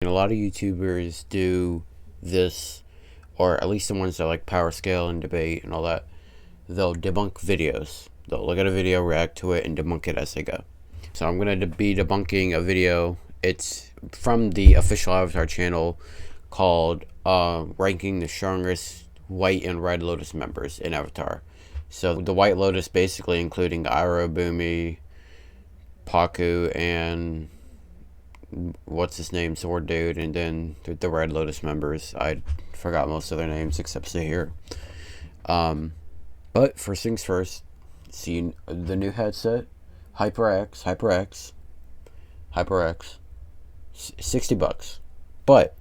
And a lot of YouTubers do this, or at least the ones that like power scale and debate and all that. They'll debunk videos. They'll look at a video, react to it, and debunk it as they go. So I'm going to be debunking a video. It's from the official Avatar channel called ranking the strongest white and red Lotus members in Avatar. So the white Lotus basically including Iroh, Bumi, Paku, and what's his name, Sword Dude, and then the red Lotus members. I forgot most of their names except Zahir. But first things first, see the new headset, HyperX, $60. But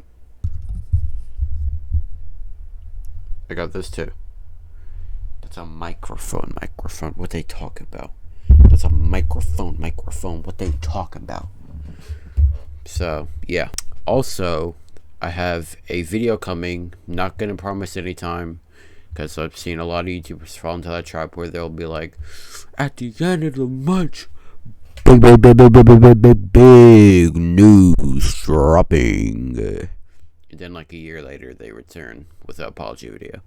I got this too. That's a microphone. What they talk about? That's a microphone. What they talk about? So yeah. Also, I have a video coming. Not gonna promise any time, because I've seen a lot of YouTubers fall into that trap where they'll be like, at the end of the month, big news dropping. And then like a year later, they return with an apology video.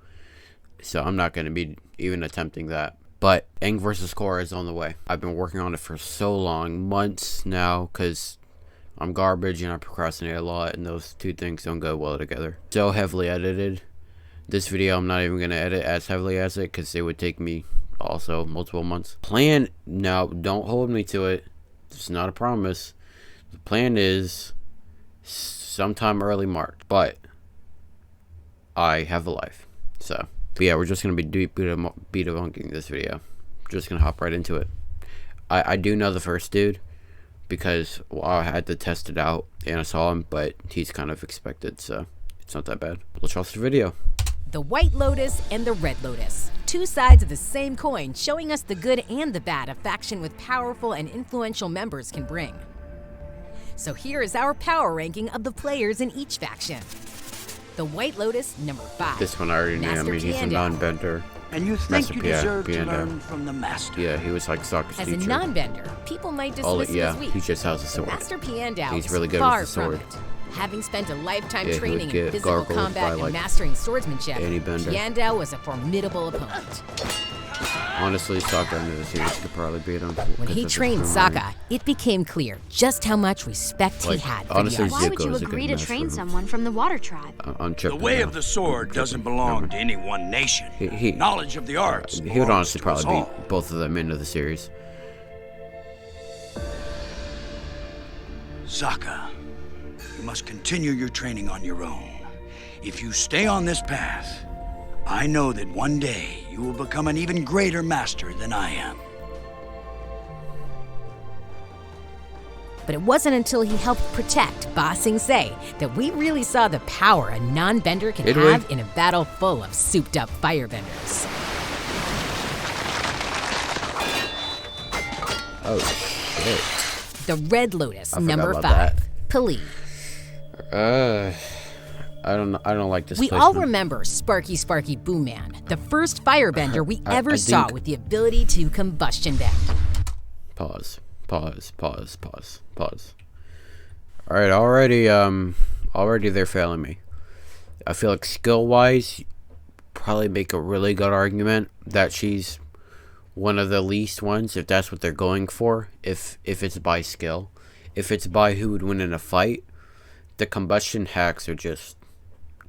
So I'm not going to be even attempting that. But Aang vs. Korra is on the way. I've been working on it for so long, months now, because I'm garbage and I procrastinate a lot, and those two things don't go well together. So heavily edited. This video I'm not even going to edit as heavily as it, because it would take me also multiple months. Plan, now don't hold me to it. It's not a promise. The plan is sometime early March, but I have a life. So but yeah, we're just going to be debunking this video. Just going to hop right into it. I do know the first dude, because I had to test it out and I saw him, but he's kind of expected, so it's not that bad. Let's watch the video. The White Lotus and the Red Lotus. Two sides of the same coin, showing us the good and the bad a faction with powerful and influential members can bring. So here is our power ranking of the players in each faction. The White Lotus, number 5. This one I already knew. I mean, he's a non-bender. And you think you deserve to learn from the master. Yeah, he was like Sokka's As teacher. a non-bender, people might dismiss it as weak. He just has a sword. Master Piandao He's really good far with the sword. from it. Having spent a lifetime Yeah, training he would in get physical gargled combat by, and like, mastering swordsmanship, any bender. Piandao was a formidable opponent. Honestly, Sokka in the series could probably beat him. When he trained Sokka, it became clear just how much respect he had for honestly, the Zuko arts. Why would you is a good agree to match train for him. someone from the water tribe? I'm tripping The way now. of the sword doesn't belong to any one nation. Knowledge of the arts. He would honestly belongs to probably us all. beat both of them into the series. Sokka, you must continue your training on your own. If you stay on this path, I know that one day you will become an even greater master than I am. But it wasn't until he helped protect Ba Sing Se that we really saw the power a non-bender can have in a battle full of souped-up firebenders. Oh shit. The Red Lotus, I forgot number about 5. that. Pali. I don't like this We placement. all remember Sparky Boom Man, the first firebender we ever saw with the ability to combustion bend. Pause. Alright, already they're failing me. I feel like skill-wise, probably make a really good argument that she's one of the least ones, if that's what they're going for, if it's by skill. If it's by who would win in a fight, the combustion hacks are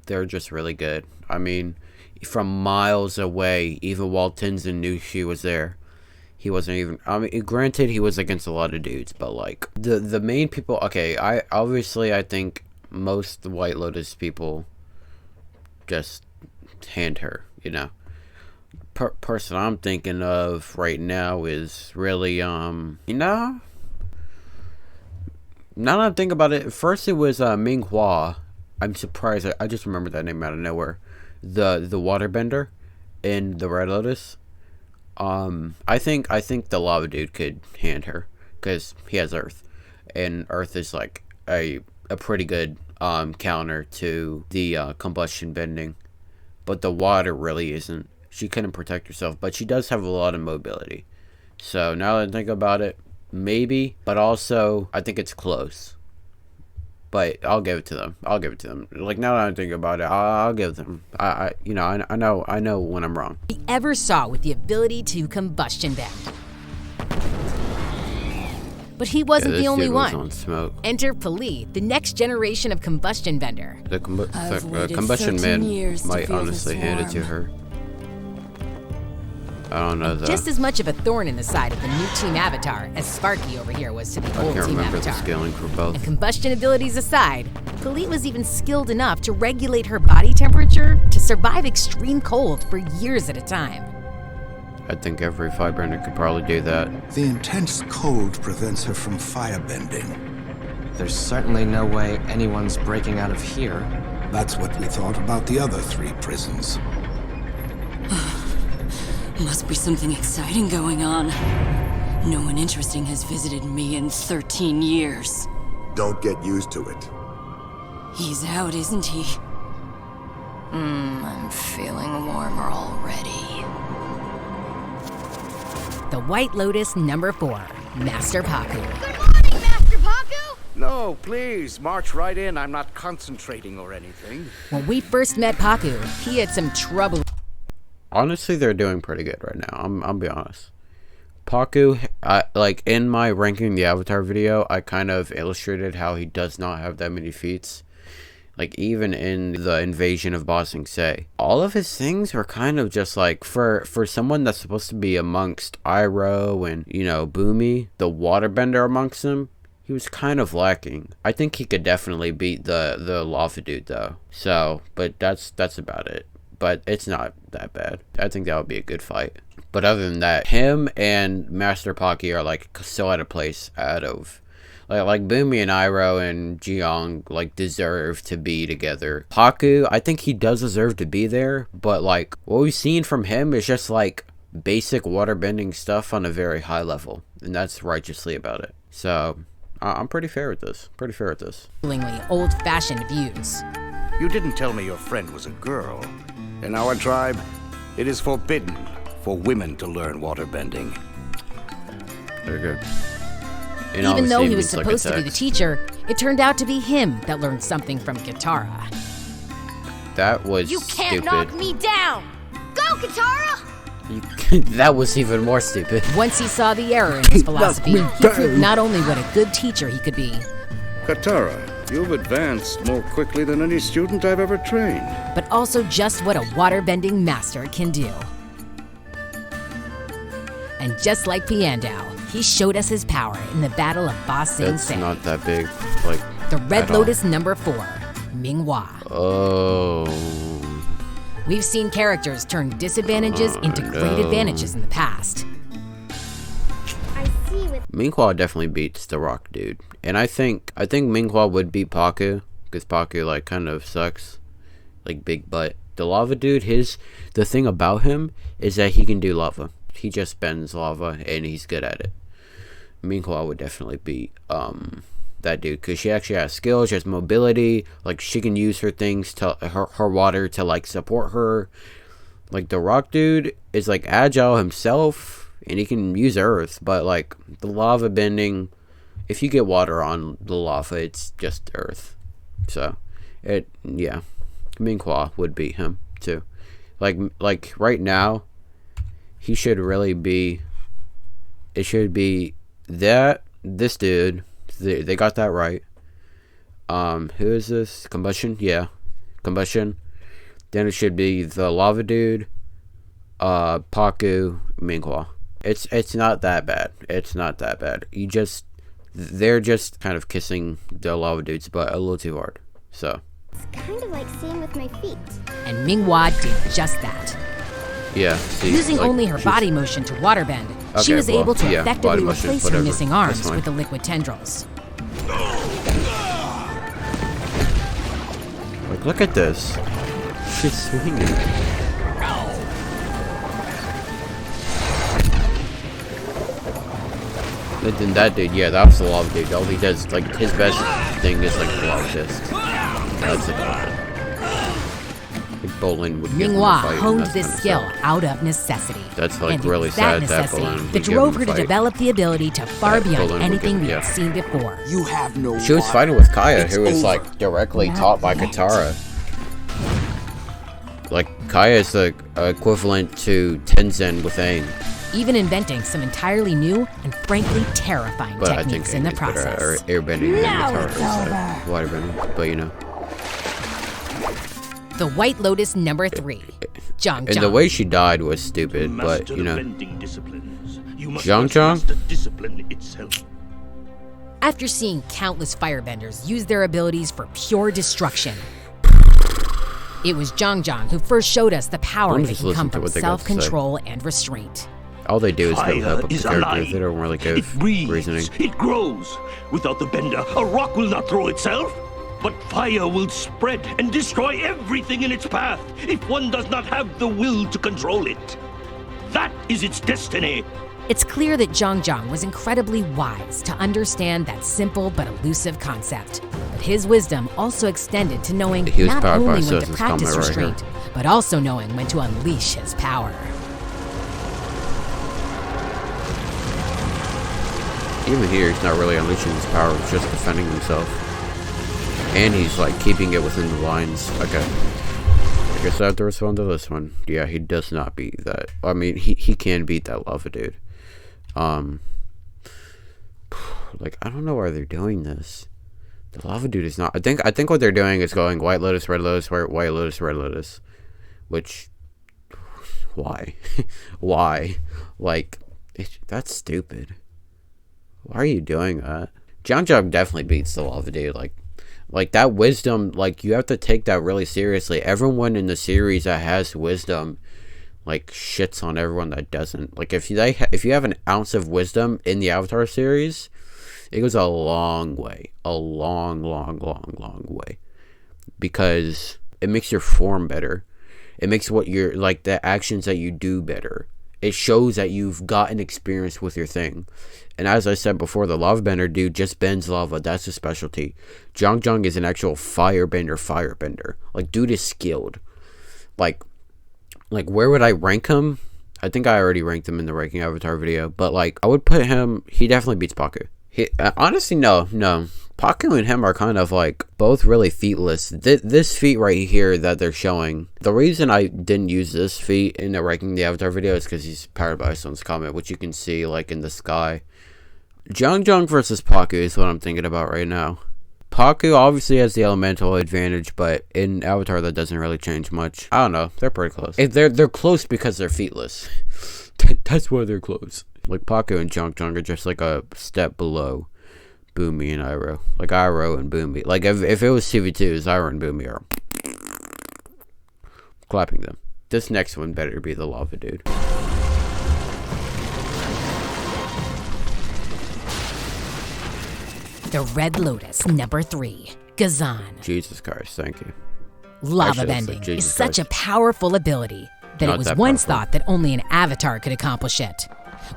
they're just really good. I mean, from miles away, even while Tenzin knew she was there, he wasn't even, I mean, granted, he was against a lot of dudes, but like, the main people, okay, I think most the White Lotus people just hand her, you know. Person I'm thinking of right now is really, you know, now that I'm thinking about it, first it was Ming Hua. I'm surprised. I just remembered that name out of nowhere. The waterbender in the Red Lotus. I think the lava dude could hand her, because he has Earth, and Earth is like a pretty good counter to the combustion bending, but the water really isn't. She couldn't protect herself, but she does have a lot of mobility. So now that I think about it, maybe, but also I think it's close. But I'll give it to them. I'll give it to them. Like, now that I think about it, I'll give them. You know, I know when I'm wrong. We ever saw with the ability to combustion bend. But he wasn't the only one. On smoke. Enter Pali, the next generation of combustion bender. The combustion man might honestly hand it to her. I don't know though. Just as much of a thorn in the side of the new team avatar as Sparky over here was to the old I can't team remember avatar. the scaling for both. And combustion abilities aside, Pali was even skilled enough to regulate her body temperature to survive extreme cold for years at a time. I think every firebender could probably do that. The intense cold prevents her from firebending. There's certainly no way anyone's breaking out of here. That's what we thought about the other 3 prisons. Must be something exciting going on. No one interesting has visited me in 13 years. Don't get used to it. He's out, isn't he? I'm feeling warmer already. The White Lotus number 4, Master Paku. Good morning, Master Paku! No, please, march right in. I'm not concentrating or anything. When we first met Paku, he had some trouble. Honestly, they're doing pretty good right now. I'll be honest. Paku, like in my ranking the Avatar video, I kind of illustrated how he does not have that many feats. Like even in the invasion of Ba Sing Se, all of his things were kind of just like for someone that's supposed to be amongst Iroh and, you know, Bumi, the waterbender amongst them. He was kind of lacking. I think he could definitely beat the lava dude though. So, but that's about it. But it's not that bad. I think that would be a good fight. But other than that, him and Master Paku are like so out of place. Like Bumi and Iroh and Jiang like deserve to be together. Paku, I think he does deserve to be there. But like what we've seen from him is just like basic waterbending stuff on a very high level, and that's righteously about it. So I'm pretty fair with this. Old-fashioned views. You didn't tell me your friend was a girl. In our tribe, it is forbidden for women to learn waterbending. Very good. And Even though he obviously was it means, like, supposed to be the teacher, it turned out to be him that learned something from Katara. That was You can't stupid. knock me down! Go, Katara! That was even more stupid. Once he saw the error in his philosophy, he proved not only what a good teacher he could be, Katara, you've advanced more quickly than any student I've ever trained. but also just what a waterbending master can do. And just like Piandao, he showed us his power in the Battle of Ba Sing That's Se. not that big. Like The Red at all. Lotus number 4, Minghua. Oh. We've seen characters turn disadvantages into great advantages in the past. Minghua definitely beats the Rock dude, and I think Minghua would beat Paku because Paku like kind of sucks, like big butt. The lava dude, the thing about him is that he can do lava. He just bends lava and he's good at it. Minghua would definitely beat that dude because she actually has skills. She has mobility. Like she can use her things to her water to like support her. Like the Rock dude is like agile himself. And he can use earth, but like the lava bending, if you get water on the lava, it's just earth. So, Minghua would beat him too. Like right now, he should really be. It should be this dude. They got that right. Who is this? Combustion? Yeah, Combustion. Then it should be the lava dude. Paku, Minghua. It's not that bad. It's not that bad. They're just kind of kissing the lava dude's butt a little too hard. So. It's kind of like seeing with my feet. And Minghua did just that. Yeah. See, Using like, only her body motion to waterbend, she was able to effectively body motion, replace her whatever. missing That's arms fine. with the liquid tendrils. Like, look at this. She's swinging. But then that dude, yeah, that was the lava dude. All he does, like, his best thing is like the lava disc. That's about it. Like, Bolin would get Minghua fight, honed this skill out of necessity. That's like and really it was that sad that necessity Bolin that would drove give her him a to fight. develop the ability to far That beyond Bolin would anything give- we yeah. had seen before. You have no She was fighting with Kaya, who was like directly taught by Katara. Like Kaya is the equivalent to Tenzin with Aang. Even inventing some entirely new and frankly terrifying But I think techniques in the Aang is better process. at airbending than Now Katara it's is at waterbending. But you know. The White Lotus number 3, Zhang And the way she died was stupid, but you know. Zhang Zhang? Discipline itself. After seeing countless firebenders use their abilities for pure destruction, it was Zhang Zhang who first showed us the power I'm that just can come listening to from what they got to say. self-control and restraint. All they do is build Fire up the is characters. alive. They don't really It give breathes. reasoning. It grows. Without the bender, a rock will not throw itself. But fire will spread and destroy everything in its path if one does not have the will to control it. That is its destiny. It's clear that Zhang Zhang was incredibly wise to understand that simple but elusive concept. But his wisdom also extended to knowing He was not powered by only when to Sosa's practice comment right here. restraint, but also knowing when to unleash his power. Even here, he's not really unleashing his power, he's just defending himself. And he's like keeping it within the lines. Okay. I guess I have to respond to this one. Yeah, he does not beat that. I mean, he can beat that lava dude. Like, I don't know why they're doing this. The lava dude is not. I think what they're doing is going White Lotus, Red Lotus, White Lotus, Red Lotus. Which, why? Why? Like, that's stupid. Why are you doing that? Zhang Zhang definitely beats the lava dude. Like that wisdom, like you have to take that really seriously. Everyone in the series that has wisdom, like shits on everyone that doesn't. Like if you have an ounce of wisdom in the Avatar series, it goes a long way, a long way, because it makes your form better. It makes what you're like the actions that you do better. It shows that you've gotten experience with your thing. And as I said before, the lava bender dude just bends lava. That's his specialty. Zhang Zhang is an actual firebender. Like, dude is skilled. Like where would I rank him? I think I already ranked him in the ranking Avatar video. But, like, I would put him... He definitely beats Pakku. Honestly, no. Pakku and him are kind of, like, both really featless. This feat right here that they're showing, the reason I didn't use this feat in the ranking the Avatar video is because he's powered by Sun's Comet, which you can see, like, in the sky. Zhang Zhang versus Pakku is what I'm thinking about right now. Pakku obviously has the elemental advantage, but in Avatar that doesn't really change much. I don't know. They're pretty close. They're close because they're featless. That's why they're close. Like, Pakku and Zhang Zhang are just like a step below Bumi and Iroh. Like, Iroh and Bumi. Like, if it was CV2, Iroh and Bumi are clapping them. This next one better be the lava dude. The Red Lotus number 3, Ghazan. Jesus Christ, thank you. Lava Actually, that's bending like Jesus is such a Christ. powerful ability that Not it was that once powerful. thought that only an avatar could accomplish it.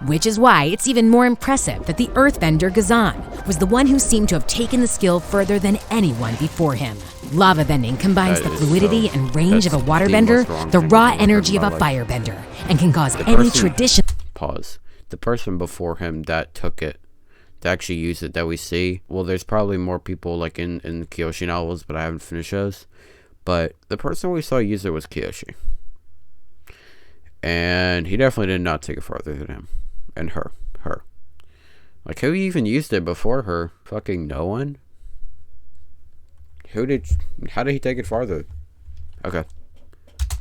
Which is why it's even more impressive that the earthbender Ghazan was the one who seemed to have taken the skill further than anyone before him. Lava bending combines That the is fluidity so- and range of a that's waterbender, the most wrong the thing raw I've ever energy of heard a in my life. firebender, and can cause The any person- tradition. Pause. The person before him that took it, to actually use it, that we see, well, there's probably more people like in the Kyoshi novels, but I haven't finished those. But the person we saw use it was Kyoshi. And he definitely did not take it farther than him. And her. Like, who even used it before her? Fucking no one? How did he take it farther? Okay.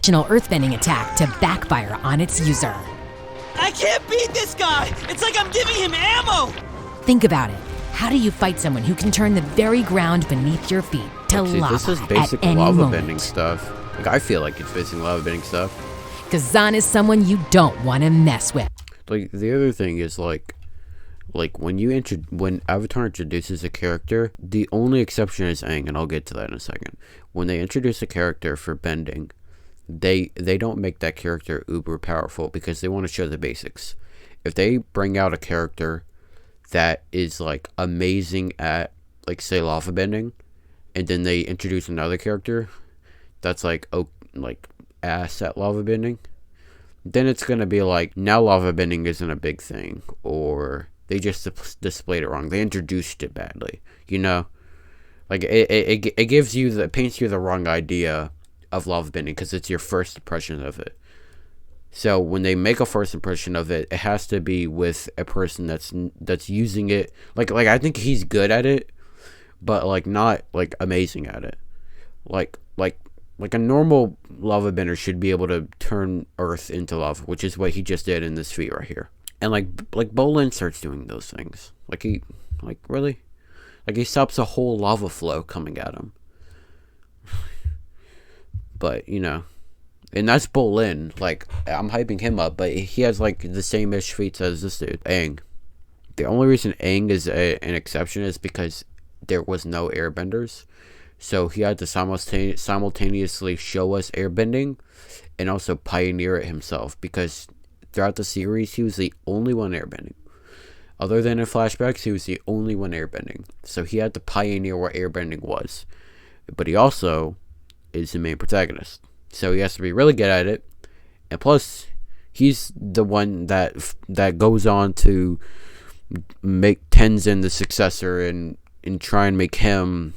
Earthbending attack to backfire on its user. I can't beat this guy! It's like I'm giving him ammo! Think about it. How do you fight someone who can turn the very ground beneath your feet to See, lava this is at basic any lava moment? bending stuff. Like, I feel like it's basic lava bending stuff. Ghazan is someone you don't want to mess with. Like, the other thing is like when Avatar introduces a character, the only exception is Aang, and I'll get to that in a second. When they introduce a character for bending, they don't make that character uber powerful because they want to show the basics. If they bring out a character that is like amazing at, like, say, lava bending, and then they introduce another character that's like, oh, like ass at lava bending, then it's gonna be like, now lava bending isn't a big thing, or they just displayed it wrong. They introduced it badly, you know? Like, it gives you the, paints you the wrong idea of lava bending because it's your first impression of it. So when they make a first impression of it, it has to be with a person that's using it. Like I think he's good at it, but like not like amazing at it. Like a normal lava bender should be able to turn earth into lava, which is what he just did in this feat right here. And like Bolin starts doing those things. Really? Like he stops a whole lava flow coming at him. But, you know, and that's Bolin. Like, I'm hyping him up, but he has like the same-ish feats as this dude, Aang. The only reason Aang is an exception is because there was no airbenders. So he had to simultaneously show us airbending and also pioneer it himself, because throughout the series he was the only one airbending. Other than in flashbacks, he was the only one airbending. So he had to pioneer what airbending was. But he also is the main protagonist. So he has to be really good at it. And plus, he's the one that goes on to make Tenzin the successor and try and make him,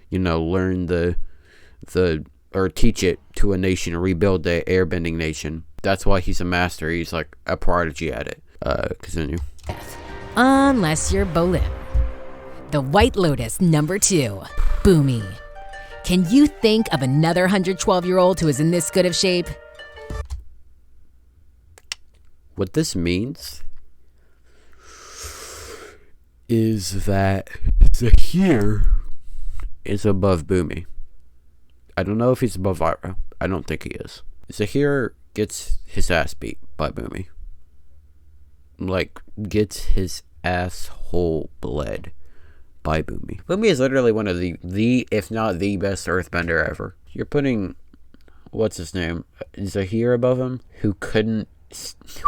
you know, learn or teach it to a nation, rebuild the airbending nation. That's why he's a master. He's like a prodigy at it. Continue. Unless you're Bolin. The White Lotus number 2, Bumi. Can you think of another 112-year-old who is in this good of shape? What this means is that Zahir is above Bumi. I don't know if he's above Ira. I don't think he is. Zahir gets his ass beat by Bumi. Like, gets his asshole bled by Bumi. Bumi is literally one of the if not the best earthbender ever. You're putting, what's his name, Zahir above him, who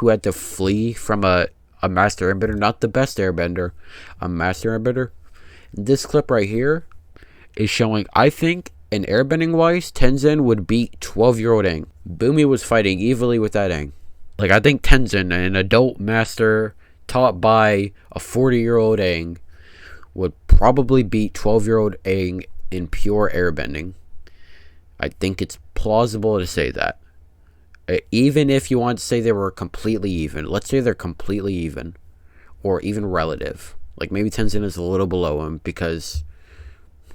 had to flee from a master airbender, not the best airbender, a master airbender. This clip right here is showing, I think, in airbending wise, Tenzin would beat 12-year-old Aang. Bumi was fighting evilly with that Aang. Like, I think Tenzin, an adult master taught by a 40-year-old Aang, would probably beat 12-year-old Aang in pure airbending. I think it's plausible to say that. Even if you want to say they were completely even, let's say they're completely even, or even relative. Like, maybe Tenzin is a little below him because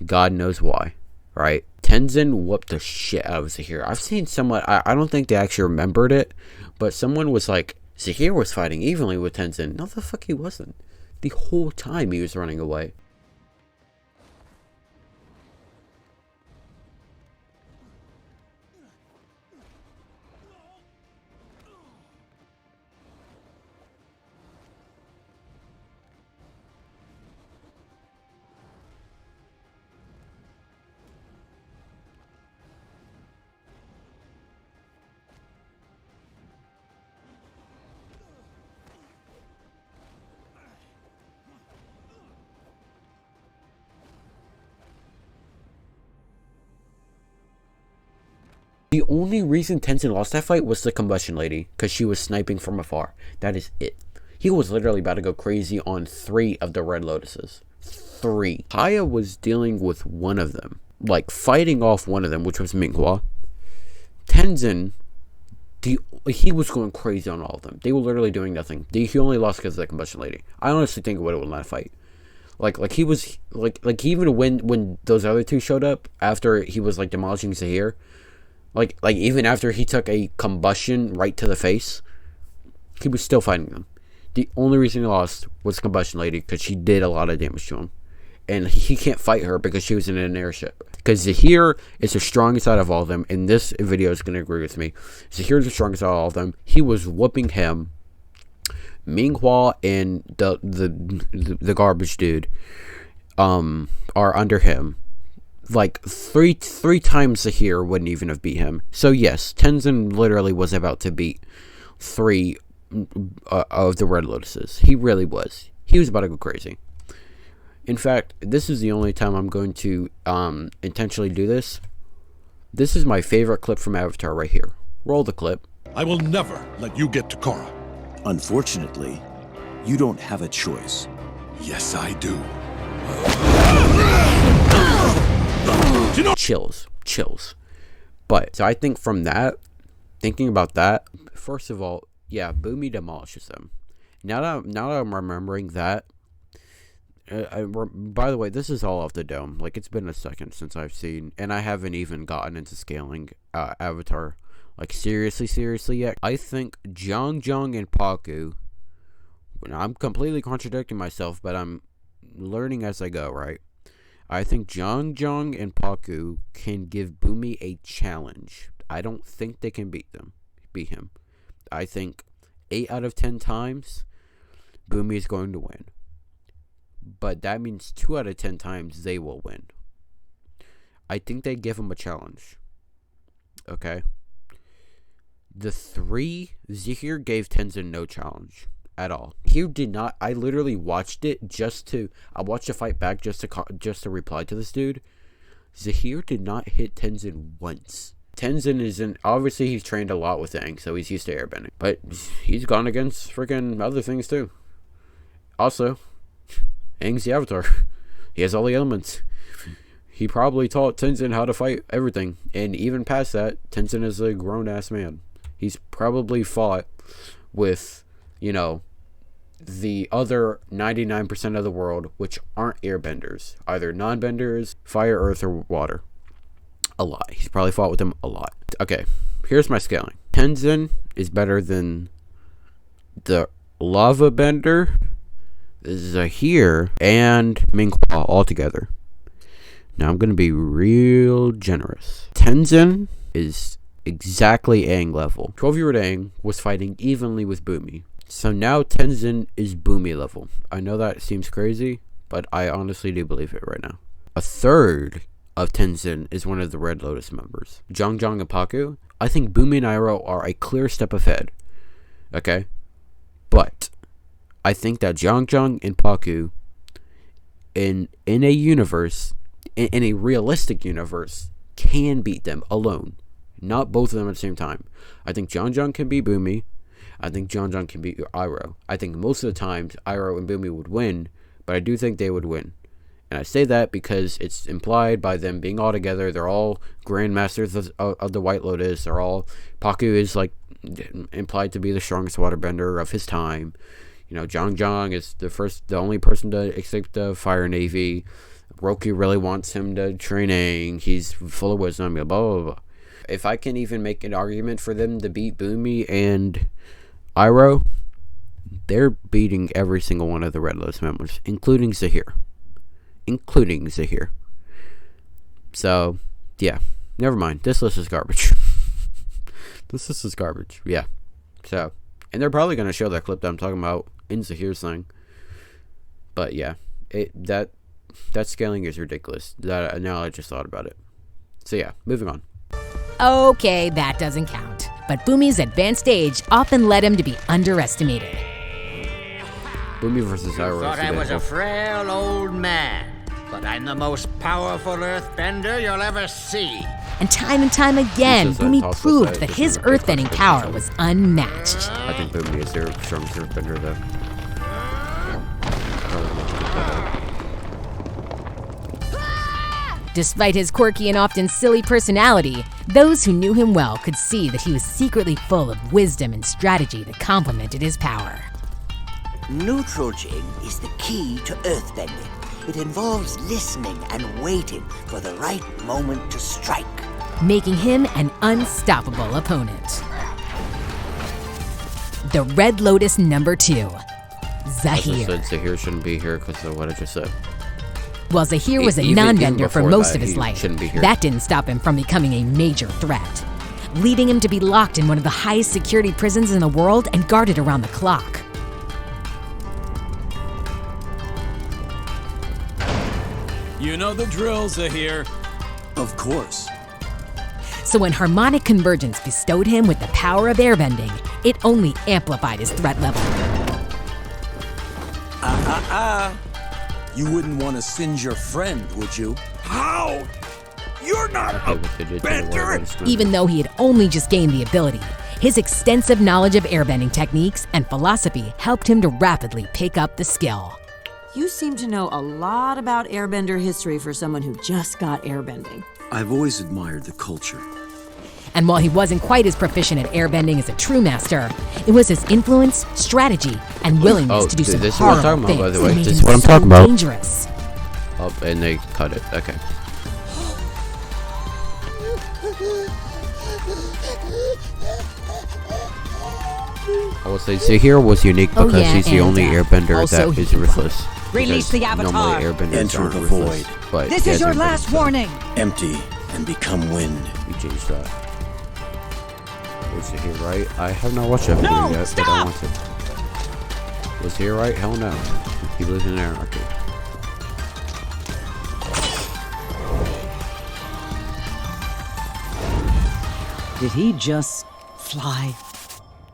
God knows why, right? Tenzin whooped the shit out of Zahir. I've seen someone, I don't think they actually remembered it, but someone was like, Zahir was fighting evenly with Tenzin. No, the fuck he wasn't. The whole time he was running away. The only reason Tenzin lost that fight was the combustion lady, because she was sniping from afar. That is it. He was literally about to go crazy on 3 of the Red Lotuses. 3. Haya was dealing with one of them. Like, fighting off one of them, which was Minghua. Tenzin, he was going crazy on all of them. They were literally doing nothing. He only lost because of the combustion lady. I honestly think it would have won that fight. Like he was, like even when those other 2 showed up, after he was, like, demolishing Zahir, Like even after he took a combustion right to the face, he was still fighting them. The only reason he lost was combustion lady, because she did a lot of damage to him. And he can't fight her because she was in an airship. Because Zahir is the strongest out of all of them, and this video is going to agree with me. Zahir is the strongest out of all of them. He was whooping him. Minghua and the garbage dude are under him. Like, three times Zahir wouldn't even have beat him. So yes, Tenzin literally was about to beat 3 of the Red Lotuses. He really was. He was about to go crazy. In fact, this is the only time I'm going to intentionally do this. This is my favorite clip from Avatar right here. Roll the clip. I will never let you get to Korra. Unfortunately, you don't have a choice. Yes, I do. Chills. But, so I think from that, thinking about that, first of all, yeah, Boomy demolishes them. Now that I'm remembering that, by the way, this is all off the dome. Like, it's been a second since I've seen, and I haven't even gotten into scaling Avatar, like, seriously yet. I think Zhang and Pakku, I'm completely contradicting myself, but I'm learning as I go, right? I think Zhang and Pakku can give Boomy a challenge. I don't think they can beat him. I think 8 out of 10 times, Boomy is going to win. But that means 2 out of 10 times they will win. I think they give him a challenge. Okay? The 3, Zahir gave Tenzin no challenge at all. He did not. I literally watched it I watched the fight back just to reply to this dude. Zahir did not hit Tenzin once. Tenzin isn't, obviously he's trained a lot with Aang, so he's used to airbending. But he's gone against freaking other things too. Also, Aang's the Avatar. He has all the elements. He probably taught Tenzin how to fight everything. And even past that, Tenzin is a grown-ass man. He's probably fought with, the other 99% of the world, which aren't airbenders. Either non-benders, fire, earth, or water. A lot. He's probably fought with them a lot. Okay, here's my scaling. Tenzin is better than the lava bender, Zahir, and Ming-Hua all together. Now I'm going to be real generous. Tenzin is exactly Aang level. 12-year-old Aang was fighting evenly with Boomy. So now Tenzin is Boomy level. I know that seems crazy, but I honestly do believe it right now. A third of Tenzin is one of the Red Lotus members. Zhang and Pakku, I think Boomy and Iroh are a clear step ahead. Okay? But I think that Zhang and Pakku in a universe, in a realistic universe, can beat them alone. Not both of them at the same time. I think Zhang can beat Boomy. I think Zhang can beat Iroh. I think most of the times Iroh and Boomy would win, but I do think they would win. And I say that because it's implied by them being all together. They're all grandmasters of the White Lotus. Pakku is like implied to be the strongest waterbender of his time. Zhang is the only person to escape the Fire Navy. Roku really wants him to training. He's full of wisdom. Blah, blah, blah. If I can even make an argument for them to beat Boomy and Iroh, they're beating every single one of the Red Lotus members, including Zahir. So, yeah. Never mind. This list is garbage. Yeah. So, and they're probably going to show that clip that I'm talking about in Zahir's thing. But, yeah. That scaling is ridiculous. Now I just thought about it. So, yeah. Moving on. Okay, that doesn't count. But Boomy's advanced age often led him to be underestimated. Boomy versus Iroh. Thought I was a frail old man, but I'm the most powerful earthbender you'll ever see. And time again, Boomy proved that his earthbending power was unmatched. I think Boomy is their strongest earthbender, though. Despite his quirky and often silly personality, those who knew him well could see that he was secretly full of wisdom and strategy that complemented his power. Neutralging is the key to earthbending. It involves listening and waiting for the right moment to strike, making him an unstoppable opponent. The Red Lotus number 2, Zahir. I just said Zahir shouldn't be here because of what I just said. While Zahir was a non-bender for most of his life, that didn't stop him from becoming a major threat, leading him to be locked in one of the highest security prisons in the world and guarded around the clock. You know the drill, Zahir. Of course. So when harmonic convergence bestowed him with the power of airbending, it only amplified his threat level. You wouldn't want to singe your friend, would you? How? You're not a bender! Even though he had only just gained the ability, his extensive knowledge of airbending techniques and philosophy helped him to rapidly pick up the skill. You seem to know a lot about airbender history for someone who just got airbending. I've always admired the culture. And while he wasn't quite as proficient at airbending as a true master, it was his influence, strategy, and willingness to do some horrible things by the way. that made This him is what I'm so talking about. dangerous. Oh, and they cut it. Okay. I will say Zahir was unique because he's the only airbender that is ruthless. Release the avatar. Enter the void. But this is your last warning. Empty and become wind. We changed that. Was Zahir right? I have not watched that video yet, but I want to. Was Zahir right? Hell no. He lives in anarchy. Did he just fly?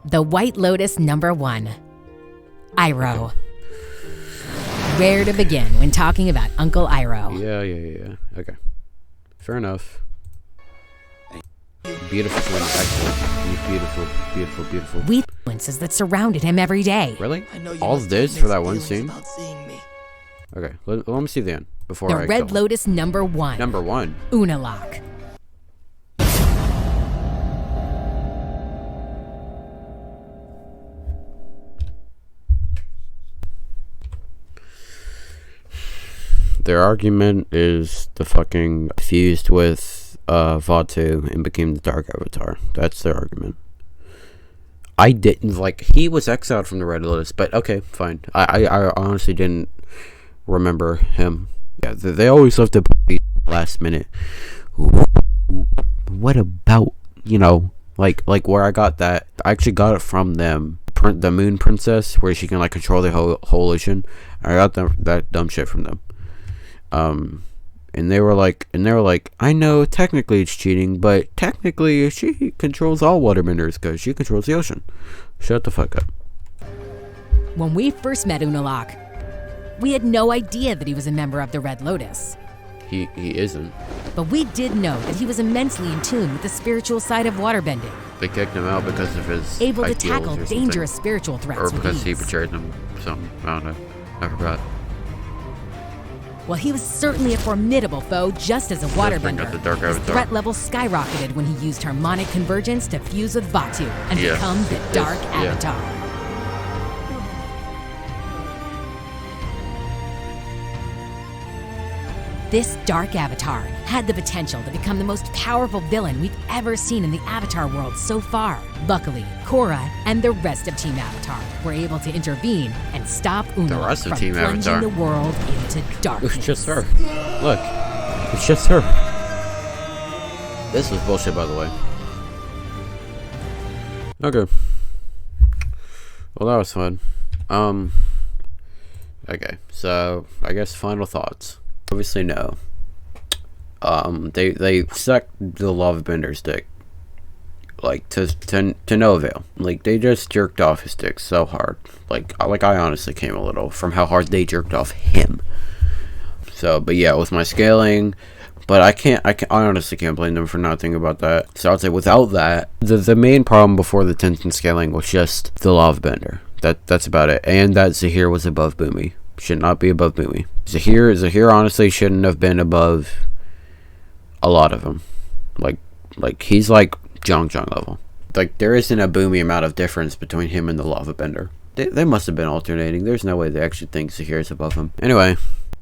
The White Lotus #1. Iroh. Where to begin when talking about Uncle Iroh? Yeah. Okay. Fair enough. Beautiful twin, excellent. Beautiful. We influences that surrounded him every day. Really? All this for that one scene? Okay, let me see the end before I The Red kill him. Lotus #1. #1. Unalaq. Their argument is the fucking fused with Vatu and became the Dark Avatar. That's their argument. I didn't he was exiled from the Red Lotus, but okay, fine. I honestly didn't remember him. Yeah, they always left the last minute. What about, like where I got that? I actually got it from them. The Moon Princess, where she can control the whole ocean. I got that dumb shit from them. And they were like, I know technically it's cheating, but technically she controls all waterbenders because she controls the ocean. Shut the fuck up. When we first met Unalaq, we had no idea that he was a member of the Red Lotus. He isn't. But we did know that he was immensely in tune with the spiritual side of waterbending. They kicked him out because of his able to ideals tackle or dangerous something. spiritual threats Or because with he ease. betrayed them. Something. I don't know. I forgot. While he was certainly a formidable foe just as a bring out waterbender, the Dark his Avatar. threat level skyrocketed when he used harmonic convergence to fuse with Vatu and Yeah. become the Dark Yeah. Avatar. This Dark Avatar had the potential to become the most powerful villain we've ever seen in the Avatar world so far. Luckily, Korra and the rest of Team Avatar were able to intervene and stop Unalaq rest of from Team plunging Avatar. the world into darkness. It's just her. Look. It's just her. This was bullshit, by the way. Okay. Well, that was fun. Okay, so I guess final thoughts. Obviously, no. They sucked the lava bender's dick, to no avail. They just jerked off his dick so hard. I honestly came a little from how hard they jerked off him. So, but yeah, with my scaling, but I honestly can't blame them for not thinking about that. So I'd say without that, the main problem before the tension scaling was just the lava bender. That's about it. And that Zahir was above Boomy. Should not be above Boomy. Zahir honestly shouldn't have been above a lot of them. He's like Zhang level. There isn't a Boomy amount of difference between him and the lava bender. They must have been alternating. There's no way they actually think Zahir is above him. Anyway,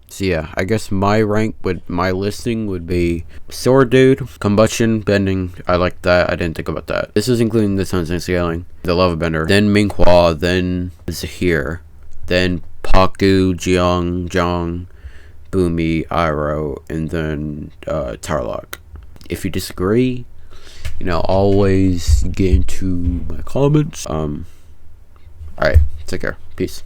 so yeah, I guess my listing would be Sword Dude, Combustion, Bending. I like that. I didn't think about that. This is including the Sunset Scaling, the lava bender, then Minghua, then Zahir, then Pakku, Zhang, Boomy, Iroh, and then Tarlok. If you disagree, always get into my comments. Alright, take care. Peace.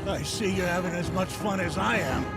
I see you're having as much fun as I am.